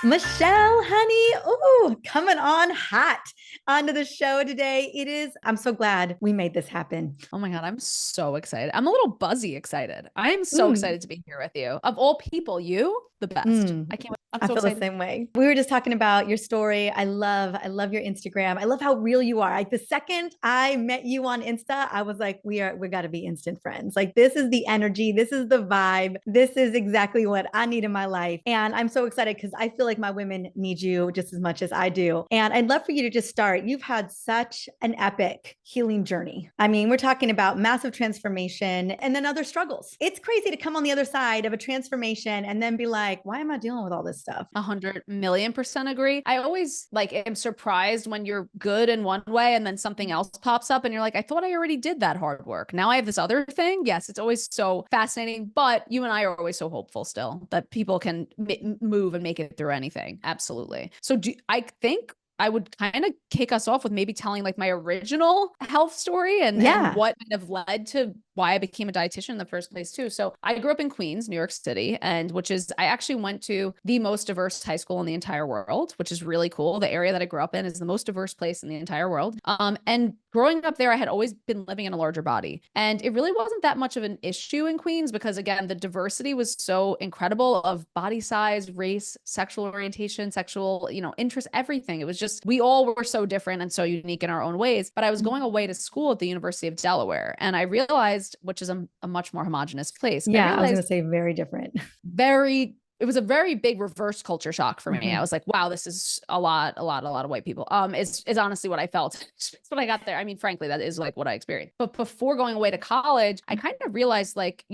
Michelle, honey, oh, coming on hot onto the show today. I'm so glad we made this happen. Oh my God, I'm so excited. I'm a little buzzy excited. I'm so Mm, excited to be here with you. Of all people, you, the best. mm. I can't wait. I'm I so feel the excited. same way. We were just talking about your story. I love your Instagram. I love how real you are. Like the second I met you on Insta, I was like, we got to be instant friends. Like this is the energy. This is the vibe. This is exactly what I need in my life. And I'm so excited because I feel like my women need you just as much as I do. And I'd love for you to just start. You've had such an epic healing journey. I mean, we're talking about massive transformation and then other struggles. It's crazy to come on the other side of a transformation and then be like, why am I dealing with all this stuff? 100,000,000% agree. I always like am surprised when you're good in one way and then something else pops up and you're like, I thought I already did that hard work. Now I have this other thing. Yes, it's always so fascinating, but you and I are always so hopeful still that people can move and make it through anything. Absolutely. So I think I would kind of kick us off with maybe telling like my original health story and Yeah. what kind of led to why I became a dietitian in the first place too. So I grew up in Queens, New York City, and which is I actually went to the most diverse high school in the entire world, which is really cool. The area that I grew up in is the most diverse place in the entire world. And growing up there, I had always been living in a larger body, and it really wasn't that much of an issue in Queens because again, the diversity was so incredible of body size, race, sexual orientation, sexual, interest, everything. It was just we all were so different and so unique in our own ways. But I was going away to school at the University of Delaware, and I realized which is a much more homogenous place. I Yeah. I was going realized to say very different. it was a very big reverse culture shock for me. I Mhm. was like, wow, this is a lot of white people. Is honestly what I felt. It's when I got there. I mean, frankly, that is like what I experienced. But before going away to college, I kind of realized like,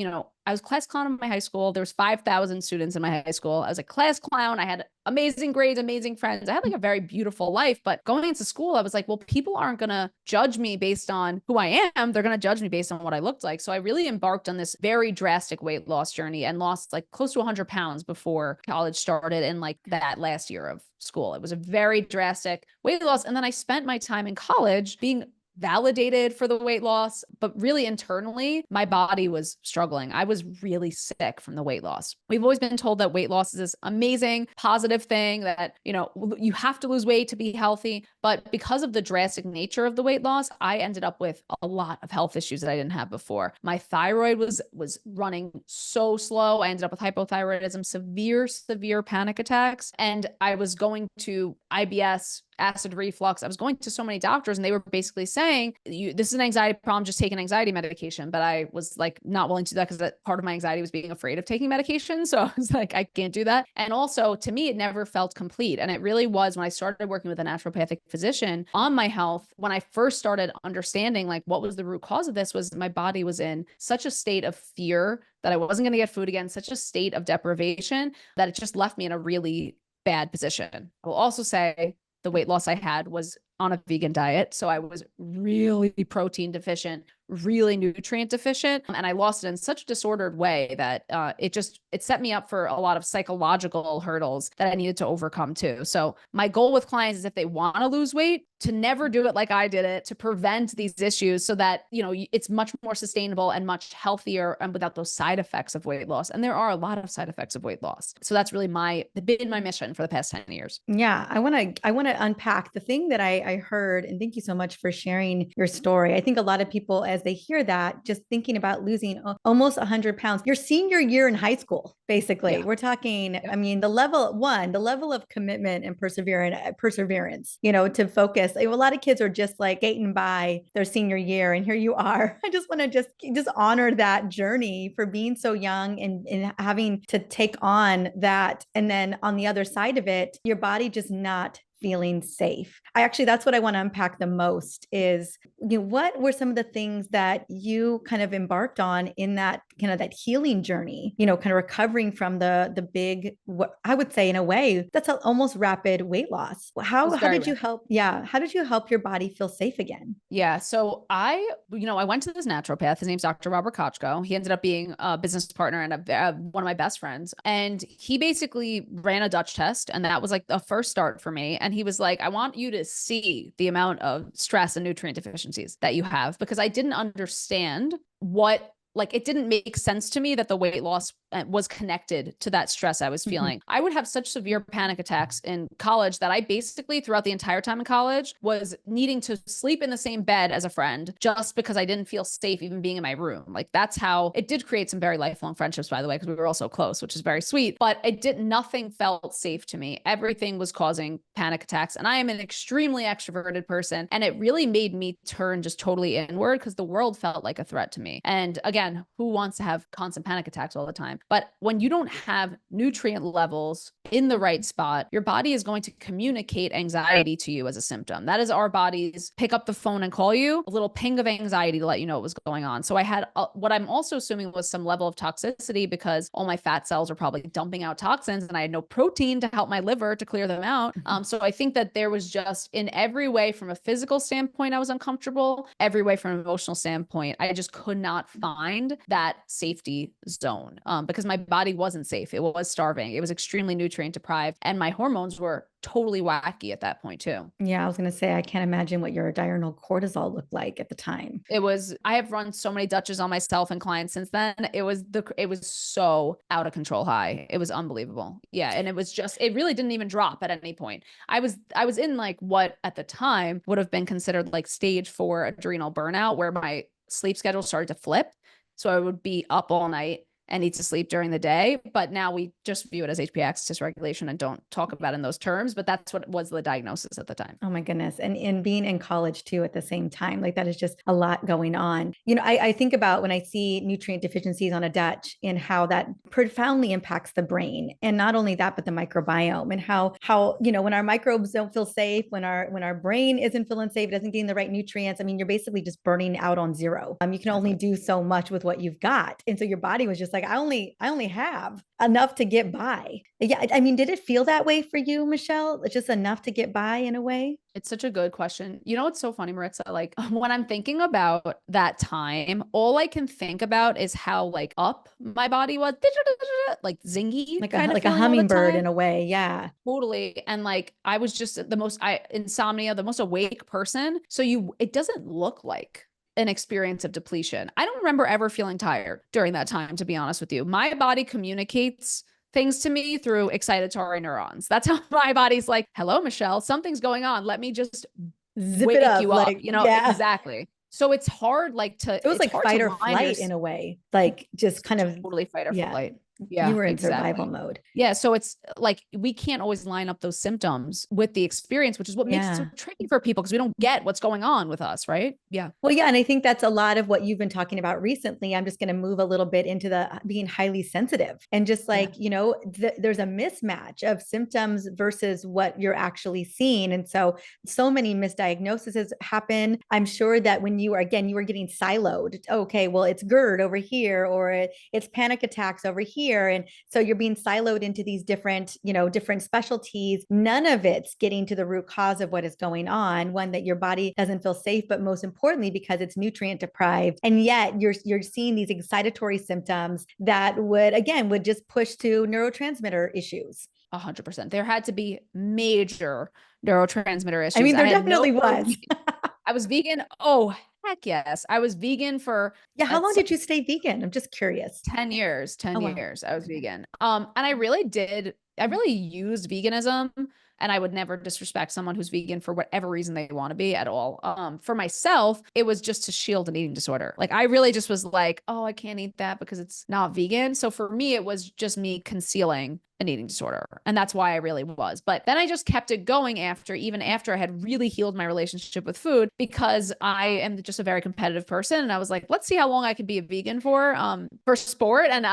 I was class clown in my high school. There was 5,000 students in my high school. I was a class clown. I had amazing grades, amazing friends. I had like a very beautiful life. But going into school, I was like, well, people aren't going to judge me based on who I am. They're going to judge me based on what I looked like. So I really embarked on this very drastic weight loss journey and lost like close to 100 pounds before college started in like that last year of school. It was a very drastic weight loss. And then I spent my time in college being validated for the weight loss, but really internally, my body was struggling. I was really sick from the weight loss. We've always been told that weight loss is this amazing, positive thing that, you have to lose weight to be healthy. But because of the drastic nature of the weight loss, I ended up with a lot of health issues that I didn't have before. My thyroid was running so slow. I ended up with hypothyroidism, severe panic attacks. And I was going to IBS, acid reflux. I was going to so many doctors and they were basically saying, this is an anxiety problem, just take an anxiety medication. But I was like not willing to do that because that part of my anxiety was being afraid of taking medication. So I was like, I can't do that. And also to me, it never felt complete. And it really was when I started working with a naturopathic physician on my health, when I first started understanding like what was the root cause of this was my body was in such a state of fear that I wasn't going to get food again, such a state of deprivation that it just left me in a really bad position. I will also say the weight loss I had was on a vegan diet. So I was really protein deficient, really nutrient deficient. And I lost it in such a disordered way that it set me up for a lot of psychological hurdles that I needed to overcome too. So my goal with clients is if they want to lose weight, to never do it like I did it, to prevent these issues so that, it's much more sustainable and much healthier and without those side effects of weight loss. And there are a lot of side effects of weight loss. So that's really been my mission for the past 10 years. Yeah, I want to unpack the thing that I heard, and thank you so much for sharing your story. I think a lot of people, as they hear that, just thinking about losing almost 100 pounds, your senior year in high school, basically. Yeah. We're talking, Yeah. I mean, the level of commitment and perseverance, to focus. A lot of kids are just like skating by their senior year, and here you are. I just want to just honor that journey for being so young and having to take on that, and then on the other side of it, your body just not feeling safe. That's what I want to unpack the most is, what were some of the things that you kind of embarked on in that kind of that healing journey, kind of recovering from the big, what I would say in a way, that's almost rapid weight loss. It How was how very did you rapid. help? Yeah. How did you help your body feel safe again? Yeah. So I went to this naturopath. His name's Dr. Robert Kochko. He ended up being a business partner and one of my best friends. And he basically ran a Dutch test. And that was like the first start for me. And he was like, I want you to see the amount of stress and nutrient deficiencies that you have because I didn't understand what like, it didn't make sense to me that the weight loss was connected to that stress I was feeling. I would have such severe panic attacks in college that I basically, throughout the entire time in college, was needing to sleep in the same bed as a friend just because I didn't feel safe even being in my room. Like, that's how it did create some very lifelong friendships, by the way, because we were all so close, which is very sweet. But nothing felt safe to me. Everything was causing panic attacks. And I am an extremely extroverted person. And it really made me turn just totally inward because the world felt like a threat to me. And again, who wants to have constant panic attacks all the time? But when you don't have nutrient levels in the right spot, your body is going to communicate anxiety to you as a symptom. That is our bodies pick up the phone and call you, a little ping of anxiety to let you know what was going on. So I had what I'm also assuming was some level of toxicity because all my fat cells are probably dumping out toxins and I had no protein to help my liver to clear them out. So I think that there was just, in every way, from a physical standpoint, I was uncomfortable. Every way from an emotional standpoint, I just could not find that safety zone because my body wasn't safe. It was starving. It was extremely nutrient deprived. And my hormones were totally wacky at that point too. Yeah, I was going to say, I can't imagine what your diurnal cortisol looked like at the time. I have run so many Dutches on myself and clients since then. It was so out of control high. It was unbelievable. Yeah. And it really didn't even drop at any point. I was in like what at the time would have been considered like stage 4 adrenal burnout, where my sleep schedule started to flip. So I would be up all night and need to sleep during the day. But now we just view it as HPA axis dysregulation and don't talk about it in those terms. But that's what was the diagnosis at the time. Oh my goodness. And in being in college too at the same time, like that is just a lot going on. I think about when I see nutrient deficiencies on a Dutch and how that profoundly impacts the brain. And not only that, but the microbiome and how, when our microbes don't feel safe, when our brain isn't feeling safe, it doesn't gain the right nutrients. I mean, you're basically just burning out on zero. You can only do so much with what you've got. And so your body was just like, I only have enough to get by. Yeah. I mean, did it feel that way for you, Michelle? It's just enough to get by in a way? It's such a good question. You know, what's so funny, Mariza? Like, when I'm thinking about that time, all I can think about is how like up my body was, like zingy, like kind of like a hummingbird in a way. Yeah. Totally. And like, I was just insomnia, the most awake person. So it doesn't look like an experience of depletion. I don't remember ever feeling tired during that time, to be honest with you. My body communicates things to me through excitatory neurons. That's how my body's like, hello, Michelle, something's going on. Let me just zip it up, you like, up, yeah. Exactly. So it's hard, it was like fight or flight in a way, like just kind of totally fight or flight. Yeah, you were in survival mode. Yeah. So it's like, we can't always line up those symptoms with the experience, which is what makes it so tricky for people because we don't get what's going on with us. Right. Yeah. Well, yeah. And I think that's a lot of what you've been talking about recently. I'm just going to move a little bit into the being highly sensitive and just like, there's a mismatch of symptoms versus what you're actually seeing. And so many misdiagnoses happen. I'm sure that when you were getting siloed. Okay, well, it's GERD over here, or it's panic attacks over here. And so you're being siloed into these different specialties. None of it's getting to the root cause of what is going on. One, that your body doesn't feel safe, but most importantly, because it's nutrient deprived. And yet you're seeing these excitatory symptoms that would just push to neurotransmitter issues. 100%. There had to be major neurotransmitter issues. I mean, there definitely was. I was vegan. Oh, heck yes. I was vegan for how long did you stay vegan? I'm just curious. 10 years. 10 years I was vegan. And I really used veganism, and I would never disrespect someone who's vegan for whatever reason they want to be at all. For myself, it was just to shield an eating disorder. Like, I really just was like, oh, I can't eat that because it's not vegan. So for me, it was just me concealing an eating disorder. And that's why I really was. But then I just kept it going even after I had really healed my relationship with food, because I am just a very competitive person. And I was like, let's see how long I could be a vegan for sport. And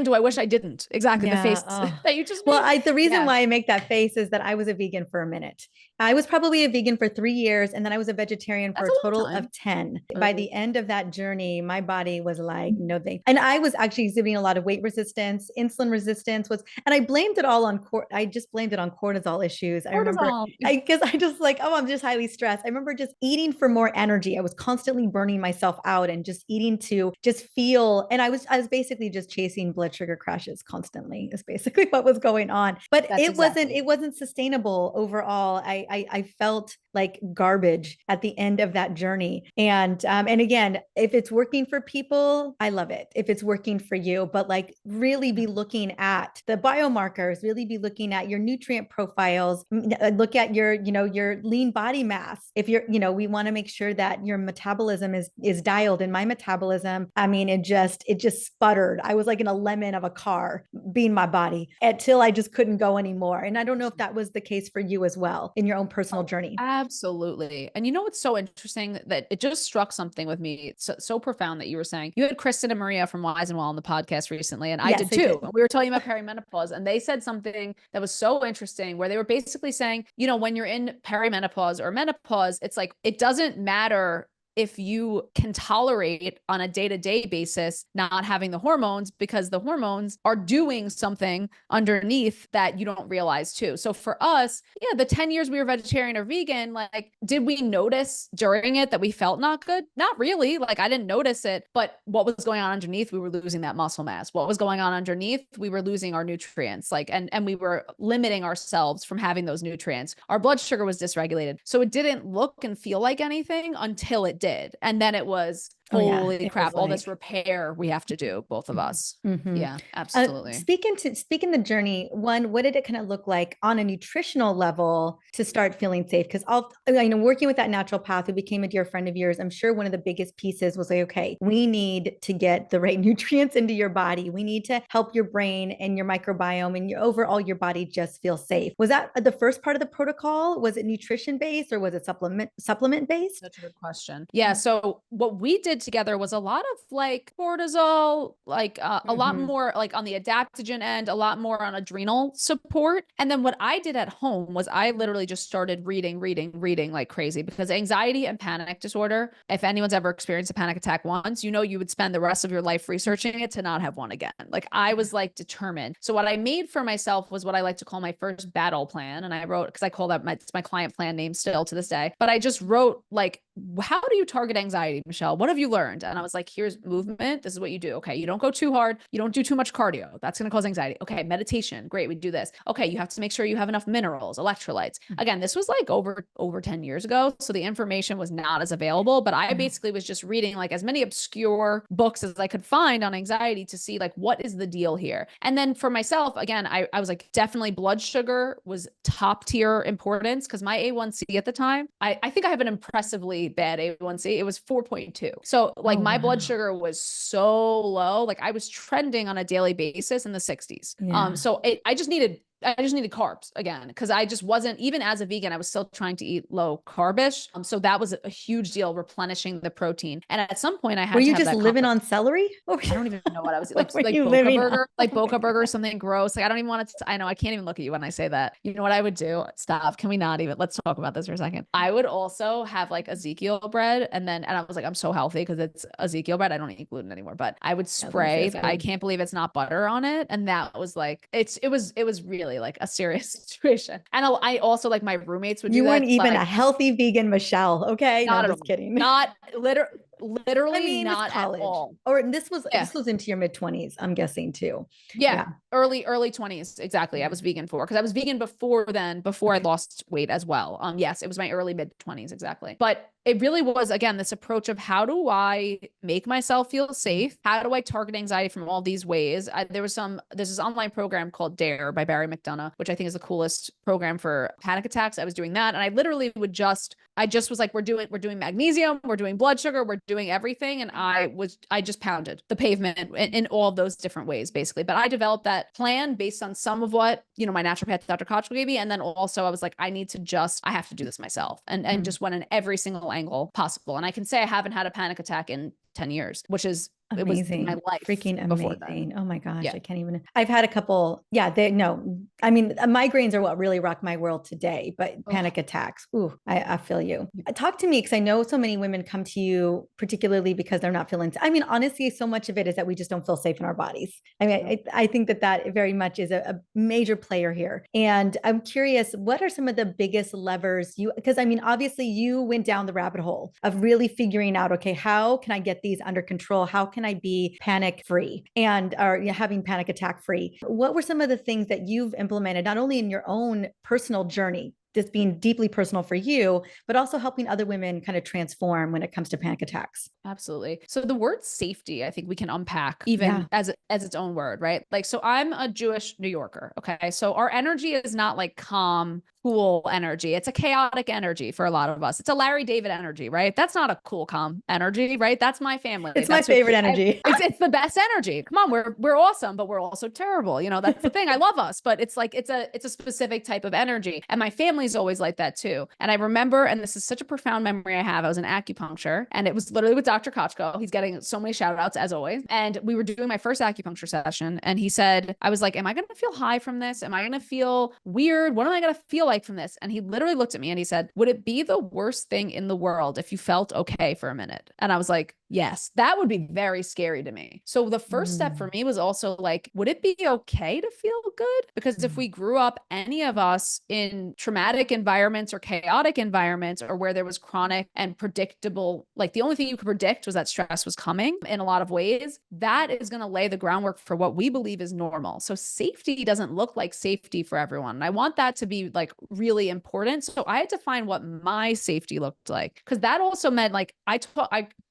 do I wish I didn't. Exactly. The face that you just made. Well, the reason why I make that face is that I was a vegan for a minute. I was probably a vegan for 3 years, and then I was a vegetarian for a total of 10. By the end of that journey, my body was like, no thanks. And I was actually exhibiting a lot of weight resistance. Insulin resistance And I blamed it all on I just blamed it on cortisol issues. I remember Cortisol. because I just like, oh, I'm just highly stressed. I remember just eating for more energy. I was constantly burning myself out and just eating to just feel. And I was basically just chasing blood sugar crashes constantly, is basically what was going on. But That's it wasn't sustainable overall. I felt like garbage at the end of that journey. And again, if it's working for people, I love it. If it's working for you, but like really be looking at the biomarkers, really be looking at your nutrient profiles, look at your, your lean body mass. If you're, we want to make sure that your metabolism is dialed. In my metabolism, I mean, it just sputtered. I was like in a lemon of a car being my body until I just couldn't go anymore. And I don't know if that was the case for you as well in your own personal journey. Absolutely. And you know what's so interesting, that it just struck something with me. It's so profound that you were saying, you had Kristen and Maria from Wise and Well on the podcast recently, and I Yes, did I too. did. We were talking about perimenopause, and they said something that was so interesting, where they were basically saying, when you're in perimenopause or menopause, it's like, it doesn't matter if you can tolerate on a day-to-day basis not having the hormones, because the hormones are doing something underneath that you don't realize too. So for us, the 10 years we were vegetarian or vegan, like, did we notice during it that we felt not good? Not really. Like, I didn't notice it, but what was going on underneath? We were losing that muscle mass. What was going on underneath? We were losing our nutrients, like, and we were limiting ourselves from having those nutrients. Our blood sugar was dysregulated. So it didn't look and feel like anything until it did. And then it was, holy crap, all this repair we have to do, both of us. Yeah, absolutely. Speaking the journey, what did it kind of look like on a nutritional level to start feeling safe? Because working with that naturopath who became a dear friend of yours, I'm sure one of the biggest pieces was like, okay, we need to get the right nutrients into your body. We need to help your brain and your microbiome and your body just feel safe. Was that the first part of the protocol? Was it nutrition based or was it supplement based? That's a good question. Yeah. So what we did together was a lot of like cortisol, like a lot more like on the adaptogen end, a lot more on adrenal support. And then what I did at home was I literally just started reading like crazy, because anxiety and panic disorder, if anyone's ever experienced a panic attack once, you would spend the rest of your life researching it to not have one again. Like, I was like determined. So what I made for myself was what I like to call my first battle plan. And I wrote, because I call that it's my client plan name still to this day, but I just wrote like, how do you target anxiety, Michelle? What have you learned? And I was like, here's movement. This is what you do. Okay. You don't go too hard. You don't do too much cardio. That's going to cause anxiety. Okay. Meditation. Great. We do this. Okay. You have to make sure you have enough minerals, electrolytes. Again, this was like over 10 years ago. So the information was not as available, but I basically was just reading like as many obscure books as I could find on anxiety to see like, what is the deal here? And then for myself, again, I was like, definitely blood sugar was top tier importance, because my A1C at the time, I think I have an impressively bad A1C. It was 4.2. So like my blood sugar was so low. Like, I was trending on a daily basis in the 60s. So I just needed carbs again, because I just wasn't, even as a vegan, I was still trying to eat low carbish. So that was a huge deal, replenishing the protein. And at some point I had Were to you have just that living on celery? I don't even know what I was like What were you Boca living burger, on? like Boca burger, something gross. Like, I don't even want to, I know I can't even look at you when I say that. You know what I would do? Stop. Can we not even, let's talk about this for a second. I would also have like Ezekiel bread. And I was like, I'm so healthy because it's Ezekiel bread. I don't eat gluten anymore, but I would spray, I can't believe it's not butter on it. And that was like, it was really like a serious situation. And I also, like, my roommates would do that. You weren't even like, a healthy vegan, Michelle. Okay. No, I'm just kidding. Not literally, I mean, not it's college. at all. Or this was into your mid-20s, I'm guessing too. Yeah. Early 20s. Exactly. I was vegan because I was vegan before I lost weight as well. Yes, it was my early mid 20s. Exactly. But it really was, again, this approach of, how do I make myself feel safe? How do I target anxiety from all these ways? There's this online program called Dare by Barry McDonough, which I think is the coolest program for panic attacks. I was doing that. And I literally I just was like, we're doing magnesium, we're doing blood sugar, we're doing everything. And I just pounded the pavement in all those different ways, basically. But I developed that plan based on some of what, my naturopath, Dr. Kochel, gave me. And then also I was like, I have to do this myself, and just went in every single angle possible. And I can say I haven't had a panic attack in 10 years, which is it was my Amazing. life Freaking before then. amazing. Oh my gosh. Yeah. I can't even. I've had a couple. Yeah, no. I mean, migraines are what really rock my world today, but Oh, panic attacks. Ooh, I feel you. Talk to me because I know so many women come to you, particularly because they're not feeling. I mean, honestly, so much of it is that we just don't feel safe in our bodies. I mean, I think that very much is a major player here. And I'm curious, what are some of the biggest levers because I mean, obviously, you went down the rabbit hole of really figuring out, okay, how can I get these under control? How can I be panic free and or having panic attack free? What were some of the things that you've implemented, not only in your own personal journey, this being deeply personal for you, but also helping other women kind of transform when it comes to panic attacks? absolutely. So the word safety, I think we can unpack even Yeah. as its own word, right? Like, so I'm a Jewish New Yorker. Okay. So our energy is not like calm, cool energy. It's a chaotic energy for a lot of us. It's a Larry David energy, right? That's not a cool, calm energy, right? That's my family. It's my That's who favorite energy. it's the best energy. Come on, we're awesome, but we're also terrible. You know, that's the thing. I love us, but it's like it's a specific type of energy. And my family's always like that too. And I remember, and this is such a profound memory I have, I was in acupuncture and it was literally with Dr. Kochko. He's getting so many shout outs as always. And we were doing my first acupuncture session. And he said, I was like, am I going to feel high from this? Am I going to feel weird? What am I going to feel like from this? And he literally looked at me and he said, would it be the worst thing in the world if you felt okay for a minute? And I was like, yes, that would be very scary to me. So the first step for me was also like, would it be okay to feel good? Because if we grew up, any of us, in traumatic environments or chaotic environments, or where there was chronic and predictable, like the only thing you could predict was that stress was coming in a lot of ways, that is going to lay the groundwork for what we believe is normal. So safety doesn't look like safety for everyone. And I want that to be like really important. So I had to find what my safety looked like, because that also meant like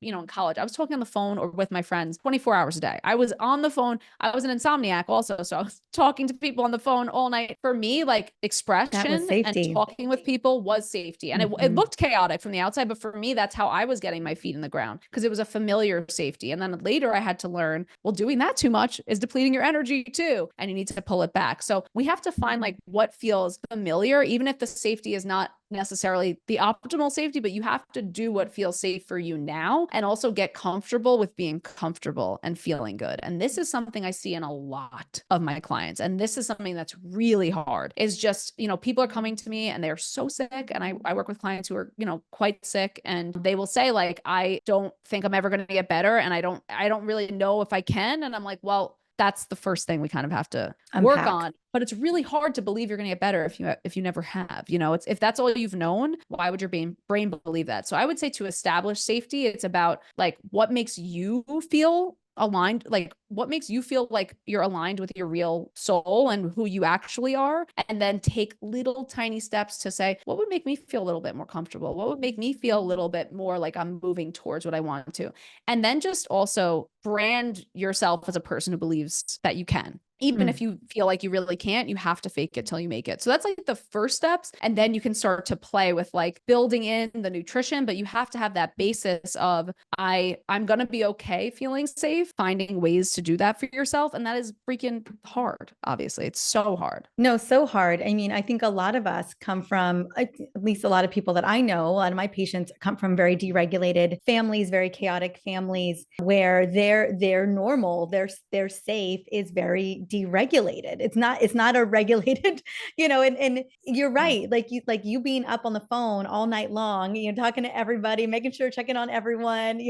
in college, I was talking on the phone or with my friends 24 hours a day. I was on the phone. I was an insomniac also. So I was talking to people on the phone all night. For me, like That was expression and safety. talking with people was safety. And it looked chaotic from the outside, but for me, that's how I was getting my feet in the ground, because it was a familiar safety. And then later I had to learn, well, doing that too much is depleting your energy too. And you need to pull it back. So we have to find like what feels familiar, even if the safety is not necessarily the optimal safety, but you have to do what feels safe for you now and also get comfortable with being comfortable and feeling good. And this is something I see in a lot of my clients. And this is something that's really hard, is just, people are coming to me and they're so sick. And I work with clients who are, quite sick, and they will say like, I don't think I'm ever going to get better. And I don't really know if I can. And I'm like, well, that's the first thing we kind of have to work on. But it's really hard to believe you're going to get better if you never have. It's, if that's all you've known, why would your brain believe that? So I would say, to establish safety, it's about like what makes you feel aligned, like what makes you feel like you're aligned with your real soul and who you actually are. And then take little tiny steps to say, what would make me feel a little bit more comfortable? What would make me feel a little bit more like I'm moving towards what I want to? And then just also brand yourself as a person who believes that you can. Even if you feel like you really can't, you have to fake it till you make it. So that's like the first steps. And then you can start to play with like building in the nutrition, but you have to have that basis of I'm going to be okay feeling safe, finding ways to do that for yourself. And that is freaking hard. Obviously, it's so hard. No, so hard. I mean, I think a lot of us come from, at least a lot of people that I know, a lot of my patients come from very deregulated families, very chaotic families, where their normal, their safe is very deregulated. It's not a regulated, and you're right. Like you being up on the phone all night long, talking to everybody, making sure, checking on everyone,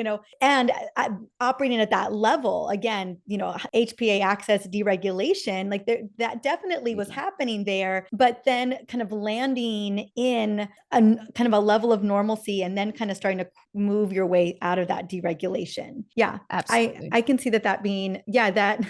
and operating at that level again, HPA access deregulation, like that definitely was happening there, but then kind of landing in a kind of a level of normalcy and then kind of starting to move your way out of that deregulation. Yeah. Absolutely. I can see that being, that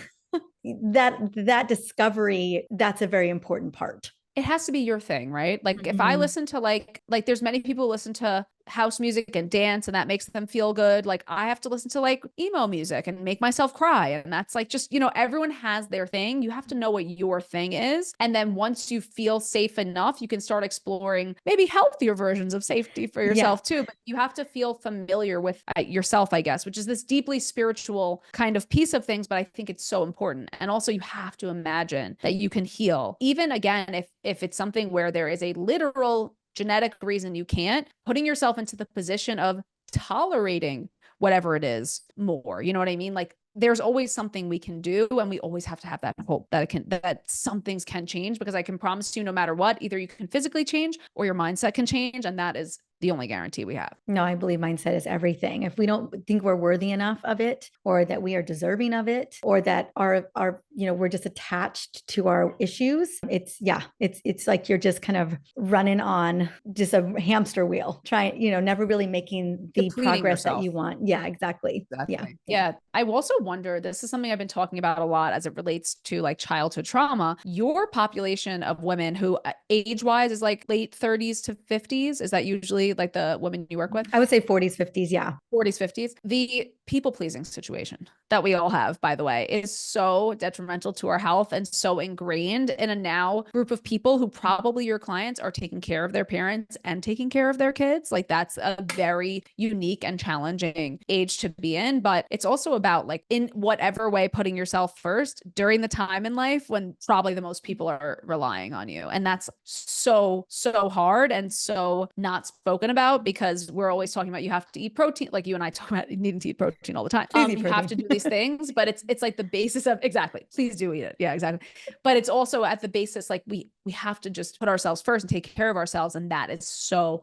that discovery, that's a very important part. It has to be your thing, right? Like if I listen to like there's many people who listen to house music and dance and that makes them feel good. Like I have to listen to like emo music and make myself cry. And that's like, just, everyone has their thing. You have to know what your thing is. And then once you feel safe enough, you can start exploring maybe healthier versions of safety for yourself too. But you have to feel familiar with yourself, I guess, which is this deeply spiritual kind of piece of things. But I think it's so important. And also you have to imagine that you can heal. Even again, if it's something where there is a literal genetic reason you can't, putting yourself into the position of tolerating whatever it is more. You know what I mean? Like there's always something we can do, and we always have to have that hope that that some things can change, because I can promise you, no matter what, either you can physically change or your mindset can change. And that is the only guarantee we have. No, I believe mindset is everything. If we don't think we're worthy enough of it, or that we are deserving of it, or that we're just attached to our issues, it's like you're just kind of running on just a hamster wheel, trying, never really making the Depleting progress that yourself. you want. Yeah, exactly. Exactly. Yeah. I also wonder, this is something I've been talking about a lot as it relates to like childhood trauma. Your population of women who age wise is like late 30s to 50s. Is that usually like the women you work with? I would say 40s, 50s. Yeah. 40s, 50s. The people pleasing situation that we all have, by the way, is so detrimental to our health and so ingrained in a now group of people who probably your clients are taking care of their parents and taking care of their kids. Like that's a very unique and challenging age to be in. But it's also about like in whatever way putting yourself first during the time in life when probably the most people are relying on you. And that's so hard and so not spoken about, because we're always talking about you have to eat protein. Like you and I talk about needing to eat protein all the time. You have to do these things, but it's like the basis of exactly. Please do eat it. Yeah, exactly. But it's also at the basis, like we have to just put ourselves first and take care of ourselves. And that is so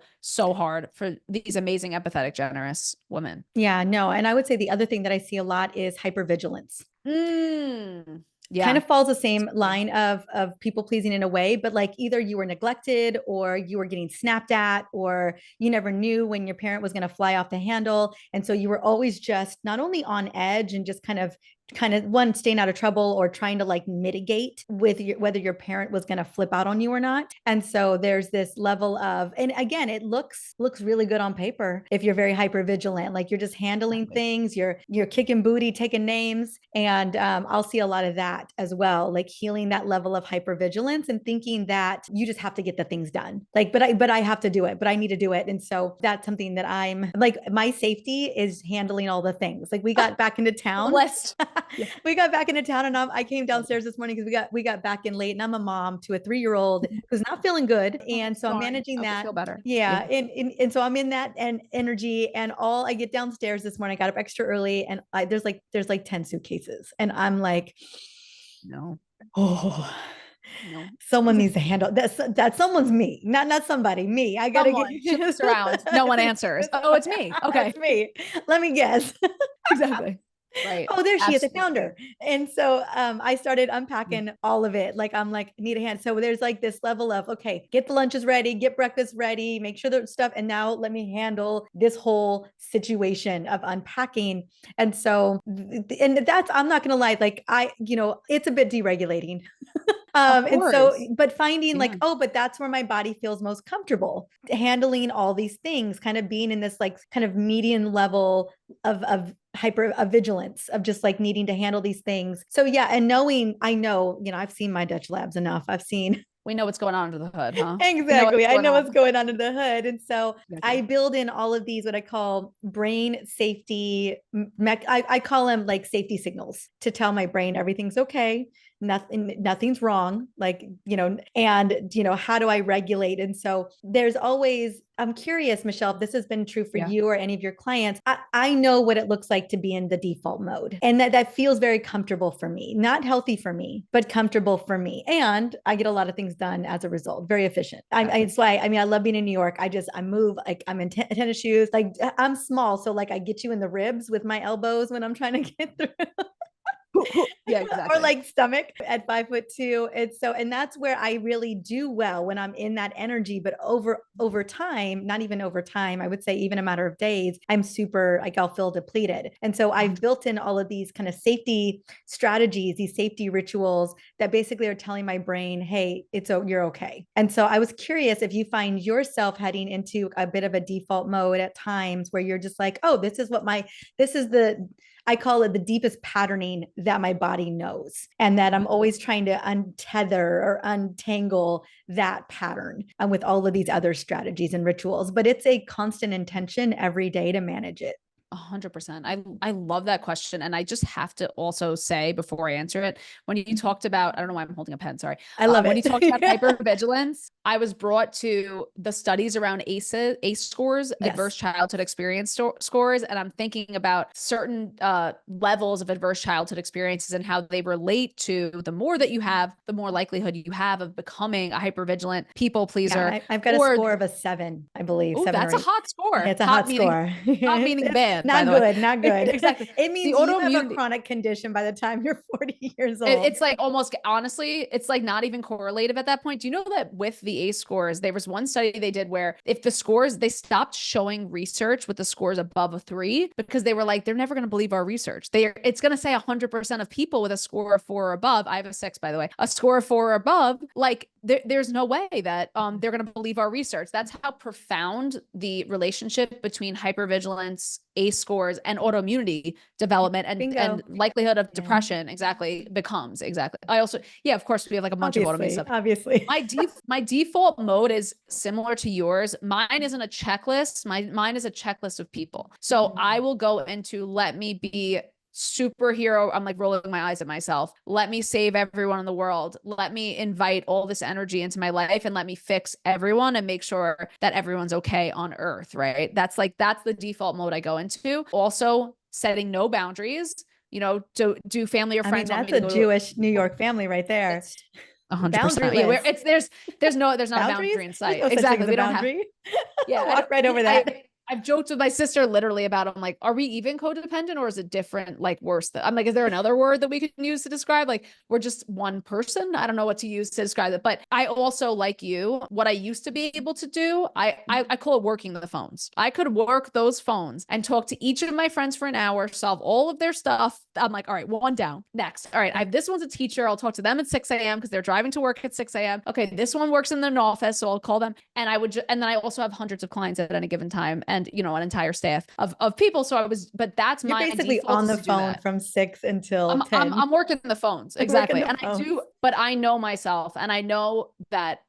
hard for these amazing, empathetic, generous women. Yeah, no. And I would say the other thing that I see a lot is hypervigilance. Yeah. Kind of falls the same line of people pleasing in a way, but like either you were neglected or you were getting snapped at, or you never knew when your parent was going to fly off the handle. And so you were always just not only on edge and just kind of one, staying out of trouble or trying to like mitigate with whether your parent was going to flip out on you or not. And so there's this level of, and again, it looks really good on paper if you're very hyper vigilant, like you're just handling things, you're kicking booty, taking names. And I'll see a lot of that as well, like healing that level of hyper vigilance and thinking that you just have to get the things done. Like, but I have to do it, but I need to do it. And so that's something that I'm like, my safety is handling all the things. Like we got back into town. We got back into town, and I came downstairs this morning because we got back in late, and I'm a mom to a 3-year-old who's not feeling good, and so I'm managing that. Feel better. Yeah, and so I'm in that and energy, and all I get downstairs this morning. I got up extra early, and there's like 10 suitcases, and I'm like, no, oh. No. Someone needs to handle that. Someone's me, not somebody. Me. I gotta get around. No one answers. Oh, it's me. Okay, it's me. Let me guess. Exactly. Right. Oh, there she is. I found her. And so I started unpacking all of it. Like I'm like, need a hand. So there's like this level of, okay, get the lunches ready, get breakfast ready, make sure the stuff. And now let me handle this whole situation of unpacking. And so, and that's, I'm not going to lie, like it's a bit deregulating. And so, but finding like, oh, but that's where my body feels most comfortable handling all these things, kind of being in this like kind of median level of vigilance, of just like needing to handle these things. So yeah. And I know, I've seen my Dutch labs enough. We know what's going on under the hood, huh? Exactly. I know what's going on under the hood. And so I build in all of these, what I call brain safety. I call them like safety signals to tell my brain everything's okay. Nothing's wrong. Like, and how do I regulate? And so there's always, I'm curious, Michelle, if this has been true for you or any of your clients. I know what it looks like to be in the default mode, and that feels very comfortable for me, not healthy for me, but comfortable for me. And I get a lot of things done as a result, very efficient. It's why, I love being in New York. I move, like I'm in tennis shoes, like I'm small. So like I get you in the ribs with my elbows when I'm trying to get through. Yeah, exactly. Or like stomach at 5'2". And that's where I really do well, when I'm in that energy. But over time, not even over time, I would say even a matter of days, I'm super, like I'll feel depleted. And so I've built in all of these kind of safety strategies, these safety rituals that basically are telling my brain, hey, you're okay. And so I was curious if you find yourself heading into a bit of a default mode at times where you're just like, oh, I call it the deepest patterning that my body knows, and that I'm always trying to untether or untangle that pattern with all of these other strategies and rituals. But it's a constant intention every day to manage it. 100%. I love that question. And I just have to also say before I answer it, when you talked about, I don't know why I'm holding a pen, sorry. I love When it. you talked about hypervigilance, I was brought to the studies around ACE scores, Yes. adverse childhood experience scores. And I'm thinking about certain levels of adverse childhood experiences and how they relate to the more that you have, the more likelihood you have of becoming a hypervigilant people pleaser. Yeah, I've got a score of a 7, I believe. Oh, 7 that's or a 8. hot score. It's a hot score. Hot meaning bad, by not the good, way. not good. Exactly. It means The you have a autoimmunity chronic condition by the time you're 40 years old. It's like almost, honestly, it's like not even correlative at that point. Do you know that with the ACE scores, there was one study they did where if the scores, they stopped showing research with the scores above a 3 because they were like, they're never going to believe our research. It's going to say 100% of people with a score of 4 or above. I have a 6, by the way, a score of 4 or above. Like there's no way that they're going to believe our research. That's how profound the relationship between hypervigilance, ACE scores, and autoimmunity development and likelihood of depression exactly becomes. Exactly. I also, yeah, of course we have like a bunch of autoimmune stuff. Obviously. My default mode is similar to yours. Mine isn't a checklist. Mine is a checklist of people. So I will go into, let me be superhero. I'm like rolling my eyes at myself. Let me save everyone in the world. Let me invite all this energy into my life and let me fix everyone and make sure that everyone's okay on earth. Right. That's the default mode I go into. Also setting no boundaries, you know, do family or friends. I mean, that's a Jewish New York family right there. 100%. Yeah, there's not a boundary in sight. No exactly. We don't boundary. have. Yeah. Walk right over that. I've joked with my sister literally about, I'm like, are we even codependent or is it different? Like worse than, I'm like, is there another word that we could use to describe? Like we're just one person. I don't know what to use to describe it, but I also, like you, what I used to be able to do, I call it working the phones. I could work those phones and talk to each of my friends for an hour, solve all of their stuff. I'm like, all right, one down, next. All right. This one's a teacher. I'll talk to them at 6 a.m. because they're driving to work at 6 a.m. Okay. This one works in an office. So I'll call them. And and then I also have hundreds of clients at any given time. And, you know, an entire staff of people. So but that's You're my basically on the phone from 6 until 10. I'm working the phones. Exactly. And I do, but I know myself and I know that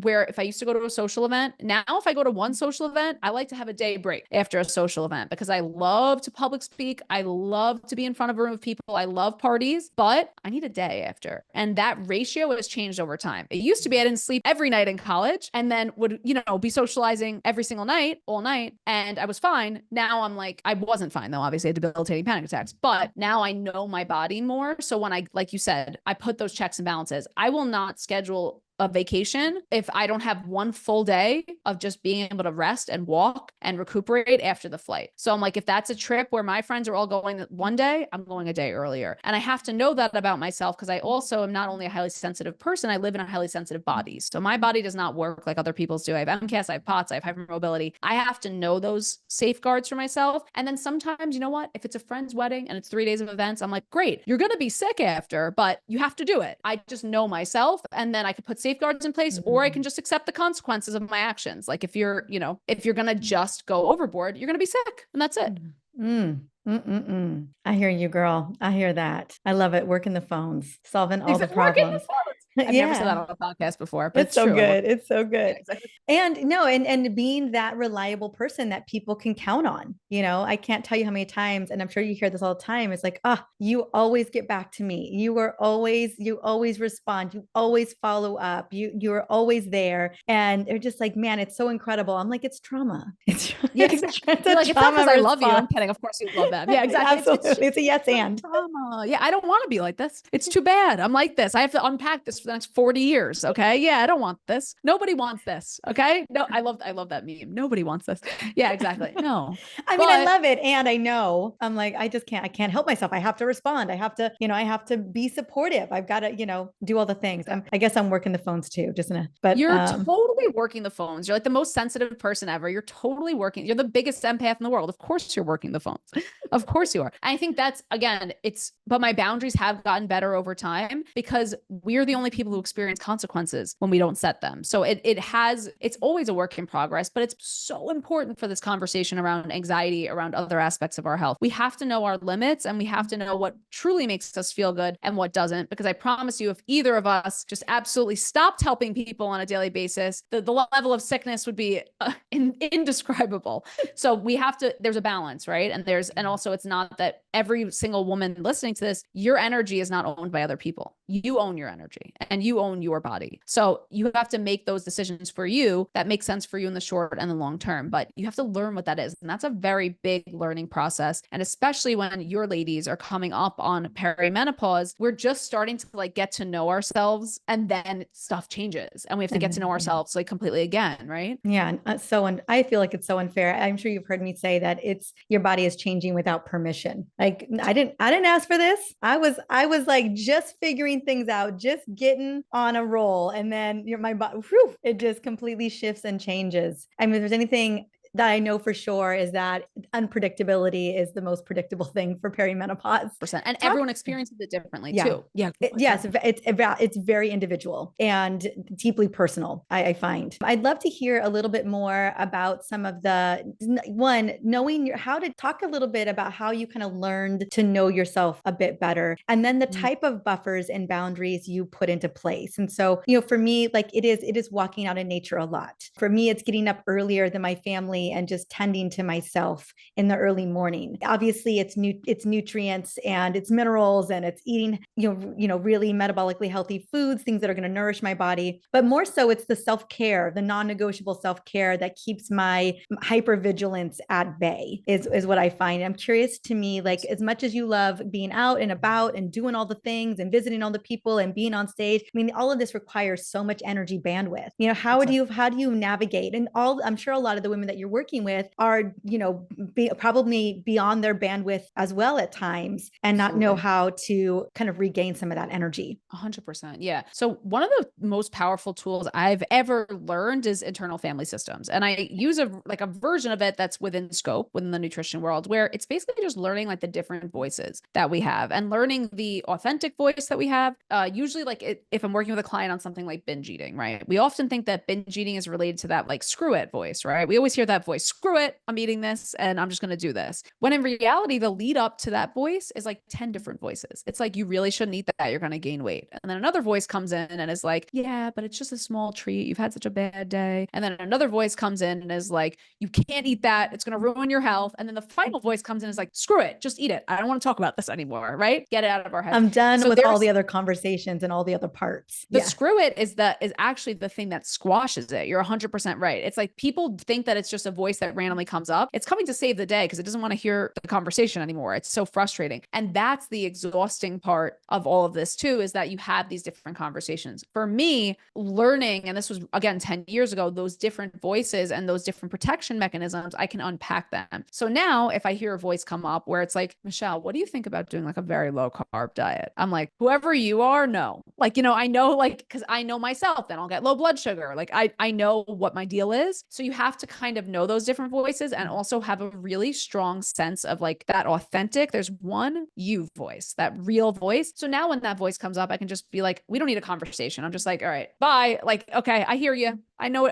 where if I used to go to a social event, now if I go to one social event, I like to have a day break after a social event because I love to public speak. I love to be in front of a room of people. I love parties, but I need a day after. And that ratio has changed over time. It used to be I didn't sleep every night in college and then would, be socializing every single night, all night. And I was fine. Now I'm like, I wasn't fine though. Obviously I had debilitating panic attacks, but now I know my body more. So when like you said, I put those checks and balances, I will not schedule a vacation if I don't have one full day of just being able to rest and walk and recuperate after the flight. So I'm like, if that's a trip where my friends are all going one day, I'm going a day earlier. And I have to know that about myself because I also am not only a highly sensitive person, I live in a highly sensitive body. So my body does not work like other people's do. I have MCAS, I have POTS, I have hypermobility. I have to know those safeguards for myself. And then sometimes, you know what? If it's a friend's wedding and it's 3 days of events, I'm like, great, you're going to be sick after, but you have to do it. I just know myself. And then I could put safeguards in place, or I can just accept the consequences of my actions. Like if you're going to just go overboard, you're going to be sick and that's it. I hear you, girl. I hear that. I love it. Working the phones, solving all the problems. I've never said that on a podcast before, but it's so true. good. It's so good. Yeah, exactly. And being that reliable person that people can count on, I can't tell you how many times, and I'm sure you hear this all the time. It's like, you always get back to me. You always respond. You always follow up. You're always there. And they're just like, man, it's so incredible. I'm like, it's trauma. It's exactly. It's like, it's not because I love you. I'm kidding. Of course you love them. Yeah, exactly. Absolutely. It's a yes and. Trauma. Yeah, I don't want to be like this. It's too bad. I'm like this. I have to unpack this for the next 40 years. Okay. Yeah, I don't want this. Nobody wants this. Okay. No, I love that meme. Nobody wants this. Yeah, exactly. No. I mean, I love it. And I know I'm like, I can't help myself. I have to respond. I have to be supportive. I've got to, do all the things. I guess I'm working the phones too, but you're totally working the phones. You're like the most sensitive person ever. You're totally working. You're the biggest empath in the world. Of course you're working the phones. Of course you are. I think that's, again, but my boundaries have gotten better over time because we're the only people who experience consequences when we don't set them. So it's always a work in progress, but it's so important for this conversation around anxiety, around other aspects of our health. We have to know our limits, and we have to know what truly makes us feel good and what doesn't, because I promise you, if either of us just absolutely stopped helping people on a daily basis, the level of sickness would be indescribable. So there's a balance, right? And also it's not that every single woman listening to this, your energy is not owned by other people. You own your energy and you own your body. So you have to make those decisions for you that make sense for you in the short and the long term, but you have to learn what that is. And that's a very big learning process. And especially when your ladies are coming up on perimenopause, we're just starting to like get to know ourselves, and then stuff changes and we have to get to know ourselves like completely again. Right. Yeah. And I feel like it's so unfair. I'm sure you've heard me say that it's your body is changing without permission. Like I didn't ask for this. I was like just figuring things out, just getting on a roll. And then my body, it just completely shifts and changes. I mean, if there's anything that I know for sure is that unpredictability is the most predictable thing for perimenopause. And everyone experiences it differently too. Yeah. Yes. It's very individual and deeply personal, I find. I'd love to hear a little bit more about some of knowing how to talk a little bit about how you kind of learned to know yourself a bit better. And then the type of buffers and boundaries you put into place. And so, for me, like it is walking out in nature a lot. For me, it's getting up earlier than my family and just tending to myself in the early morning. Obviously, it's nutrients and it's minerals, and it's eating, really metabolically healthy foods, things that are going to nourish my body. But more so, it's the self-care, the non-negotiable self-care that keeps my hypervigilance at bay is what I find. I'm curious, to me, like as much as you love being out and about and doing all the things and visiting all the people and being on stage, I mean, all of this requires so much energy bandwidth. How do you navigate? And I'm sure a lot of the women that you're working with are, probably beyond their bandwidth as well at times, and not know how to kind of regain some of that energy. 100%. Yeah. So one of the most powerful tools I've ever learned is internal family systems. And I use a version of it that's within scope within the nutrition world, where it's basically just learning like the different voices that we have and learning the authentic voice that we have. Usually if I'm working with a client on something like binge eating, right? We often think that binge eating is related to that like screw it voice, right? We always hear that voice, screw it, I'm eating this and I'm just going to do this. When in reality, the lead up to that voice is like 10 different voices. It's like, you really shouldn't eat that. You're going to gain weight. And then another voice comes in and is like, yeah, but it's just a small treat. You've had such a bad day. And then another voice comes in and is like, you can't eat that. It's going to ruin your health. And then the final voice comes in and is like, screw it, just eat it. I don't want to talk about this anymore. Right? Get it out of our head. I'm done with all the other conversations and all the other parts. The screw it is actually the thing that squashes it. You're 100% right. It's like people think that it's just a voice that randomly comes up. It's coming to save the day because it doesn't want to hear the conversation anymore. It's so frustrating. And that's the exhausting part of all of this too, is that you have these different conversations. For me, learning, and this was again 10 years ago, those different voices and those different protection mechanisms, I can unpack them. So now if I hear a voice come up where it's like, Michelle, what do you think about doing like a very low carb diet? I'm like, whoever you are, no. Like, I know, like, because I know myself, then I'll get low blood sugar. Like I know what my deal is. So you have to kind of know those different voices and also have a really strong sense of like that authentic, there's one you voice, that real voice. So now when that voice comes up, I can just be like, we don't need a conversation. I'm just like, all right, bye. Like, okay, I hear you. I know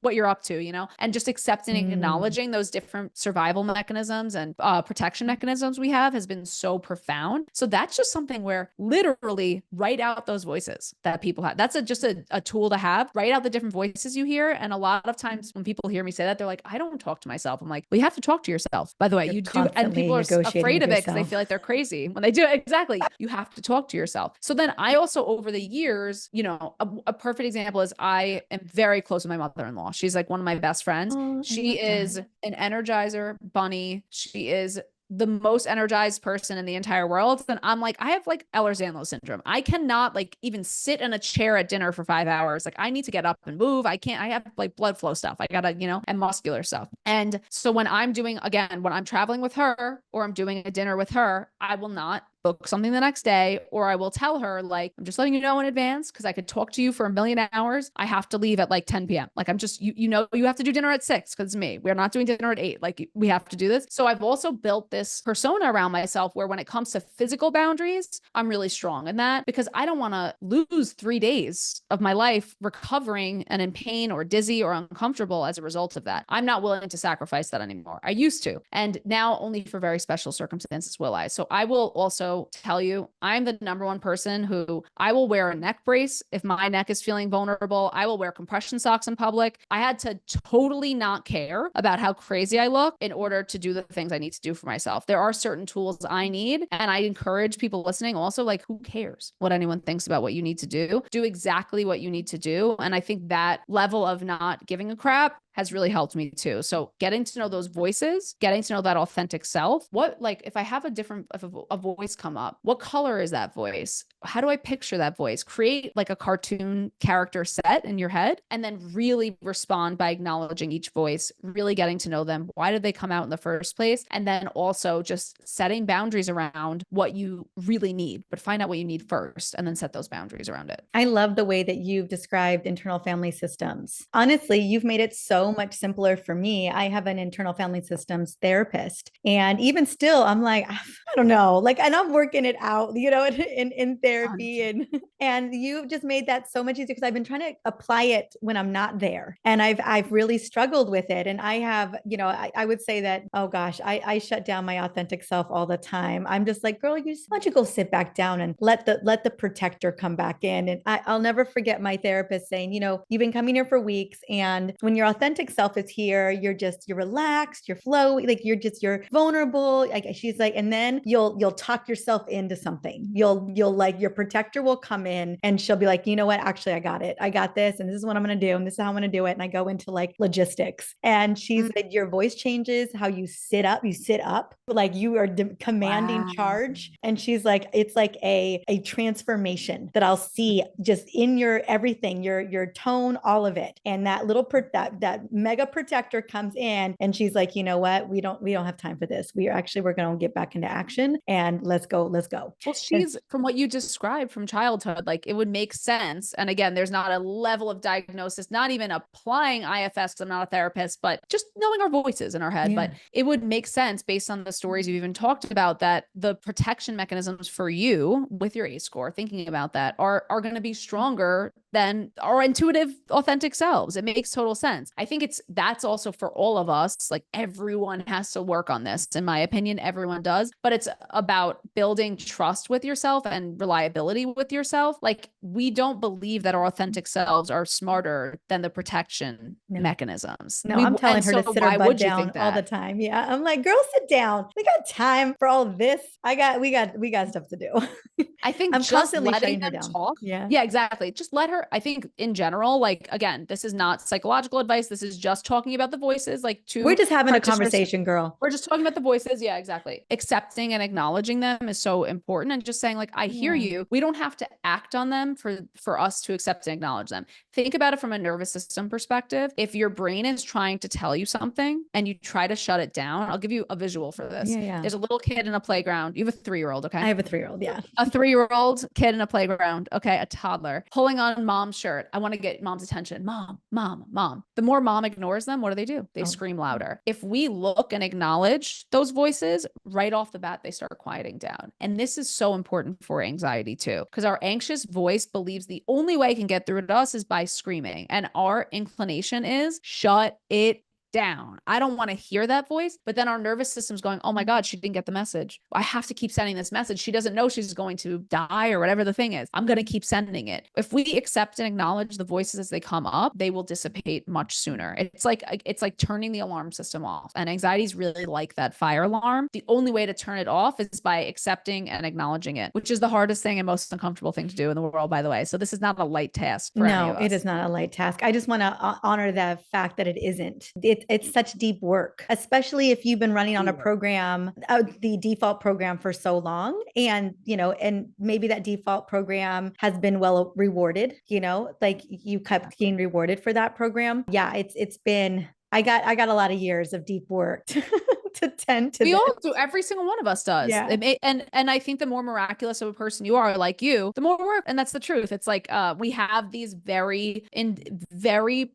what you're up to, and just accepting and acknowledging those different survival mechanisms and protection mechanisms we have has been so profound. So that's just something where literally write out those voices that people have. That's just a tool to have. Write out the different voices you hear. And a lot of times when people hear me say that, they're like, I don't talk to myself. I'm like, well, you have to talk to yourself. By the way, you do. And people are afraid of it because they feel like they're crazy when they do it. Exactly. You have to talk to yourself. So then I also, over the years, a perfect example is I am very close with my mother-in-law. She's like one of my best friends. She is an energizer bunny. She is the most energized person in the entire world. Then I'm like, I have like Ehlers-Danlos syndrome. I cannot like even sit in a chair at dinner for 5 hours. Like I need to get up and move. I have like blood flow stuff. I gotta, and muscular stuff. And so when I'm traveling with her or I'm doing a dinner with her, I will not book something the next day, or I will tell her like, I'm just letting you know in advance because I could talk to you for a million hours. I have to leave at like 10 p.m. Like I'm just, you know, you have to do dinner at 6 because it's me. We're not doing dinner at 8. Like we have to do this. So I've also built this persona around myself where when it comes to physical boundaries, I'm really strong in that because I don't want to lose 3 days of my life recovering and in pain or dizzy or uncomfortable as a result of that. I'm not willing to sacrifice that anymore. I used to. And now only for very special circumstances will I. So I will also tell you, I'm the number one person who I will wear a neck brace if my neck is feeling vulnerable. I will wear compression socks in public. I had to totally not care about how crazy I look in order to do the things I need to do for myself. There are certain tools I need. And I encourage people listening also, like, who cares what anyone thinks about what you need to do? Do exactly what you need to do. And I think that level of not giving a crap has really helped me too. So getting to know those voices, getting to know that authentic self. What, like, if I have a voice come up, what color is that voice? How do I picture that voice? Create like a cartoon character set in your head and then really respond by acknowledging each voice, really getting to know them. Why did they come out in the first place? And then also just setting boundaries around what you really need, but find out what you need first and then set those boundaries around it. I love the way that you've described internal family systems. Honestly, you've made it so much simpler for me. I have an internal family systems therapist. And even still, I'm like, I don't know, like, and I'm working it out, you know, in therapy. And you've just made that so much easier because I've been trying to apply it when I'm not there. And I've really struggled with it. And I have, you know, I would say that, oh gosh, I shut down my authentic self all the time. I'm just like, girl, why don't you go sit back down and let the protector come back in. And I'll never forget my therapist saying, you know, you've been coming here for weeks, and when your authentic self is here, you're relaxed, you're flowy, like you're vulnerable. Like she's like, and then you'll talk yourself into something. You'll like, your protector will come in and she'll be like, you know what, actually, I got it. I got this. And this is what I'm going to do. And this is how I'm going to do it. And I go into like logistics. And she's like, your voice changes, how you sit up, like you are commanding charge. And she's like, it's like a transformation that I'll see just in your everything, your tone, all of it. And that little that mega protector comes in, and she's like, you know what, we don't have time for this. We're going to get back into action, and let's go. Well, she's, from what you described from childhood, like it would make sense. And again, there's not a level of diagnosis, not even applying IFS because I'm not a therapist, but just knowing our voices in our head. But it would make sense based on the stories you've even talked about that the protection mechanisms for you with your ACE score, thinking about that, are going to be stronger than our intuitive, authentic selves. It makes total sense. I think that's also for all of us. Like everyone has to work on this. In my opinion, everyone does, but it's about building trust with yourself and reliability with yourself. Like we don't believe that our authentic selves are smarter than the protection mechanisms. No, I'm telling her to sit her butt down all the time. Yeah. I'm like, girl, sit down. We got time for all this. we got stuff to do. I think I'm just constantly letting shutting her them down. talk. Yeah, exactly. Just let her, I think in general, like, again, this is not psychological advice. This is just talking about the voices, like we're just having a conversation, girl. We're just talking about the voices. Yeah, exactly. Accepting and acknowledging them is so important. And just saying like, I hear you. We don't have to act on them for us to accept and acknowledge them. Think about it from a nervous system perspective. If your brain is trying to tell you something and you try to shut it down, I'll give you a visual for this. There's a little kid in a playground. You have a 3-year-old. Okay. I have a 3-year-old. Yeah. A 3-year-old kid in a playground. Okay. A toddler pulling on mom's shirt. I want to get mom's attention. Mom, mom, mom. The more mom ignores them, what do? They scream louder. If we look and acknowledge those voices right off the bat, they start quieting down. And this is so important for anxiety too, because our anxious voice believes the only way it can get through to us is by screaming. And our inclination is shut it down. I don't want to hear that voice. But then our nervous system's going, oh my God, she didn't get the message. I have to keep sending this message. She doesn't know she's going to die or whatever the thing is. I'm going to keep sending it. If we accept and acknowledge the voices as they come up, they will dissipate much sooner. It's like turning the alarm system off. And anxiety is really like that fire alarm. The only way to turn it off is by accepting and acknowledging it, which is the hardest thing and most uncomfortable thing to do in the world, by the way. So this is not a light task for any of us. It is not a light task. I just want to honor the fact that it isn't. It's such deep work, especially if you've been running on a program, the default program for so long. And, you know, and maybe that default program has been well rewarded, you know, like you kept getting rewarded for that program. Yeah. It's been I got a lot of years of deep work to tend to We this. all do. Every single one of us does. Yeah. And I think the more miraculous of a person you are, like you, the more work. And that's the truth. It's like we have these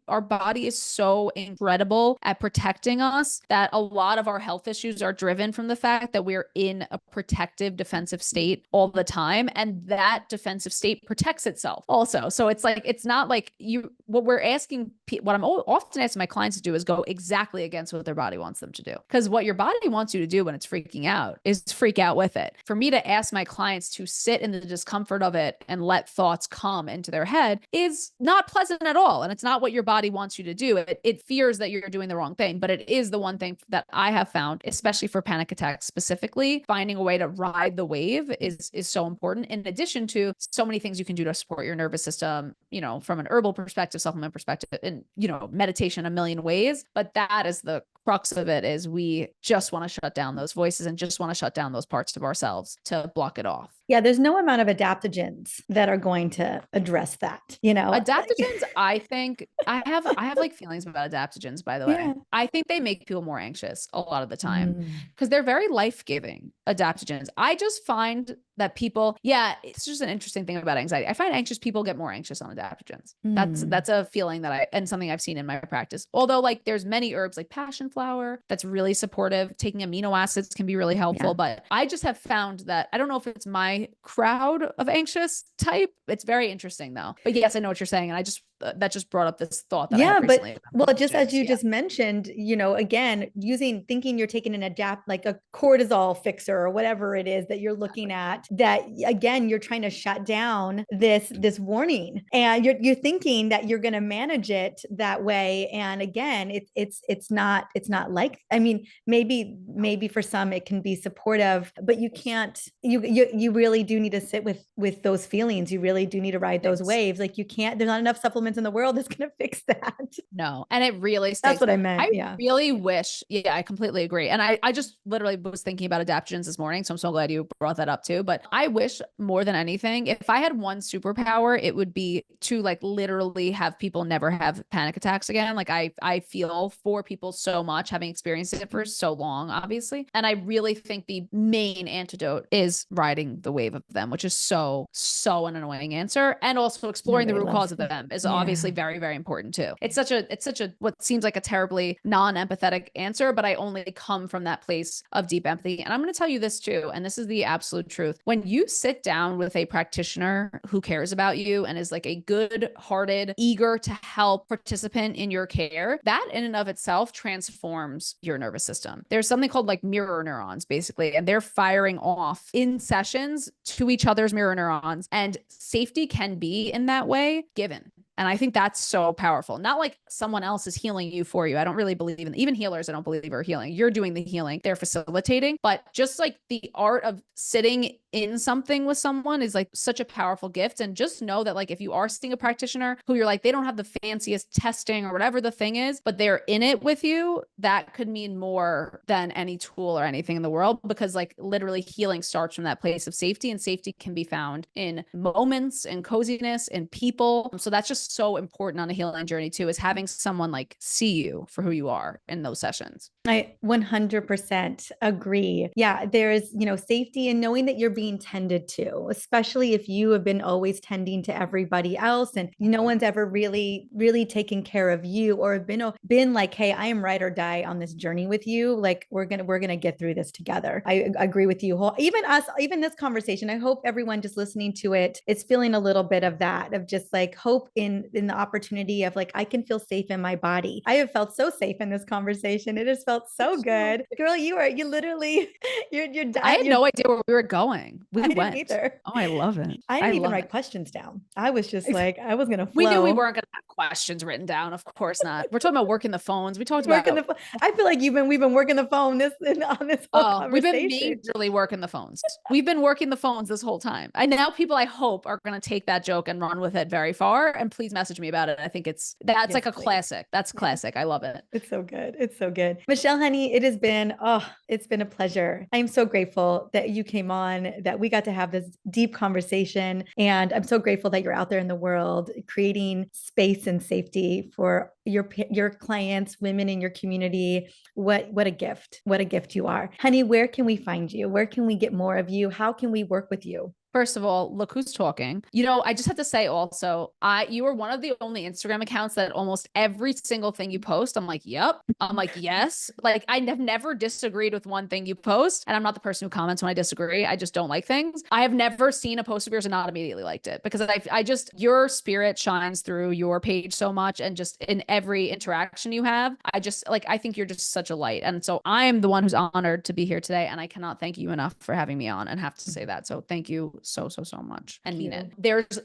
our body is so incredible at protecting us that a lot of our health issues are driven from the fact that we're in a protective defensive state all the time. And that defensive state protects itself also. So it's like, it's not like what I'm often asking my clients to do is go exactly against what their body wants them to do. Because what your body wants you to do when it's freaking out is freak out with it. For me to ask my clients to sit in the discomfort of it and let thoughts come into their head is not pleasant at all. And it's not what your body wants you to do. It fears that you're doing the wrong thing, but it is the one thing that I have found, especially for panic attacks specifically, finding a way to ride the wave is so important. In addition to so many things you can do to support your nervous system, from an herbal perspective, supplement perspective, and, meditation a million ways. But that is the crux of it, is we just want to shut down those voices and just want to shut down those parts of ourselves to block it off. Yeah, there's no amount of adaptogens that are going to address that, Adaptogens, I think I have like feelings about adaptogens, by the way. Yeah. I think they make people more anxious a lot of the time because they're very life-giving, adaptogens. I just find that people, it's just an interesting thing about anxiety. I find anxious people get more anxious on adaptogens. That's a feeling and something I've seen in my practice. Although like there's many herbs like passion flower that's really supportive. Taking amino acids can be really helpful, but I just have found that I don't know if it's my crowd of anxious type. It's very interesting though. But yes, I know what you're saying. And that just brought up this thought that I had recently. Well, just as you just mentioned, again, thinking you're taking like a cortisol fixer or whatever it is that you're looking at, that again, you're trying to shut down this warning, and you're thinking that you're going to manage it that way. And again, it's not like, I mean, maybe for some it can be supportive, but you can't, you really do need to sit with those feelings. You really do need to ride those waves. Like there's not enough supplements in the world that's going to fix that. No. And it really stinks. That's what I meant. I really wish. Yeah, I completely agree. And I just literally was thinking about adaptogens this morning. So I'm so glad you brought that up too. But I wish more than anything, if I had one superpower, it would be to like literally have people never have panic attacks again. Like I feel for people so much, having experienced it for so long, obviously. And I really think the main antidote is riding the wave of them, which is so an annoying answer. And also exploring the root cause of them is obviously very, very important too. It's such a what seems like a terribly non-empathetic answer, but I only come from that place of deep empathy. And I'm going to tell you this too, and this is the absolute truth. When you sit down with a practitioner who cares about you and is like a good-hearted, eager to help participant in your care, that in and of itself transforms your nervous system. There's something called like mirror neurons, basically, and they're firing off in sessions to each other's mirror neurons. And safety can be in that way given. And I think that's so powerful. Not like someone else is healing you for you. I don't really believe in, even healers, I don't believe are healing. You're doing the healing. They're facilitating. But just like the art of sitting in something with someone is like such a powerful gift. And just know that like if you are seeing a practitioner who you're like, they don't have the fanciest testing or whatever the thing is, but they're in it with you, that could mean more than any tool or anything in the world, because like literally healing starts from that place of safety, and safety can be found in moments and coziness and people. So that's just so important on a healing journey too, is having someone like see you for who you are in those sessions. I 100% agree. Yeah, there is, safety in knowing that you're being tended to, especially if you have been always tending to everybody else and no one's ever really, really taken care of you, or been like, hey, I am ride or die on this journey with you. Like we're going to get through this together. I agree with you. Even this conversation, I hope everyone just listening to it is feeling a little bit of that, of just like hope in the opportunity of like, I can feel safe in my body. I have felt so safe in this conversation. It has felt so good. Girl, you literally, you're I had no idea where we were going. I didn't either. Oh, I love it. I didn't even write questions down. I was just like, I was going to flow. We knew we weren't going to have questions written down. Of course not. We're talking about working the phones. We talked about I feel like we've been working the phone on this whole conversation. We've been majorly working the phones. We've been working the phones this whole time. And now people, I hope, are going to take that joke and run with it very far. And please message me about it. I think that's like a classic. That's classic. I love it. It's so good. It's so good. Michelle, honey, it's been a pleasure. I'm so grateful that you came on, that we got to have this deep conversation. And I'm so grateful that you're out there in the world creating space peace and safety for your clients, women in your community. What a gift. What a gift you are. Honey, where can we find you? Where can we get more of you? How can we work with you? First of all, look who's talking. I just have to say also, you are one of the only Instagram accounts that almost every single thing you post, I'm like, yep. I'm like, yes. Like I have never disagreed with one thing you post. And I'm not the person who comments when I disagree. I just don't like things. I have never seen a post of yours and not immediately liked it because I just, your spirit shines through your page so much. And just in every interaction you have, I think you're just such a light. And so I'm the one who's honored to be here today. And I cannot thank you enough for having me on and have to say that. So thank you so much and mean it. There's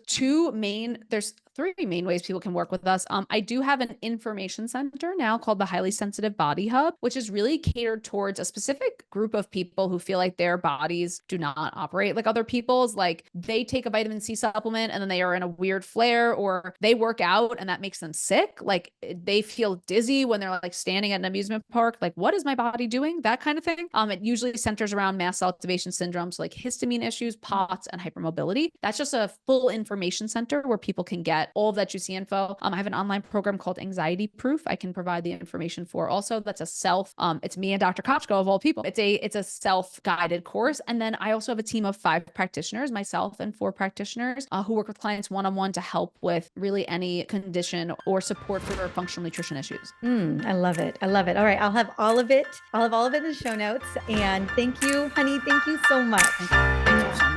three main ways people can work with us. I do have an information center now called the Highly Sensitive Body Hub, which is really catered towards a specific group of people who feel like their bodies do not operate like other people's. Like they take a vitamin C supplement and then they are in a weird flare, or they work out and that makes them sick. Like they feel dizzy when they're like standing at an amusement park. Like, what is my body doing? That kind of thing. It usually centers around mast cell activation syndromes like histamine issues, POTS, and hypermobility. That's just a full information center where people can get all of that juicy info. I have an online program called Anxiety Proof. I can provide the information for also. That's a it's me and Dr. Kochko of all people. It's a self-guided course. And then I also have a team of 5 practitioners, myself and 4 practitioners who work with clients one-on-one to help with really any condition or support for functional nutrition issues. I love it. I love it. All right. I'll have all of it. I'll have all of it in the show notes. And thank you, honey. Thank you so much. Thank you so much.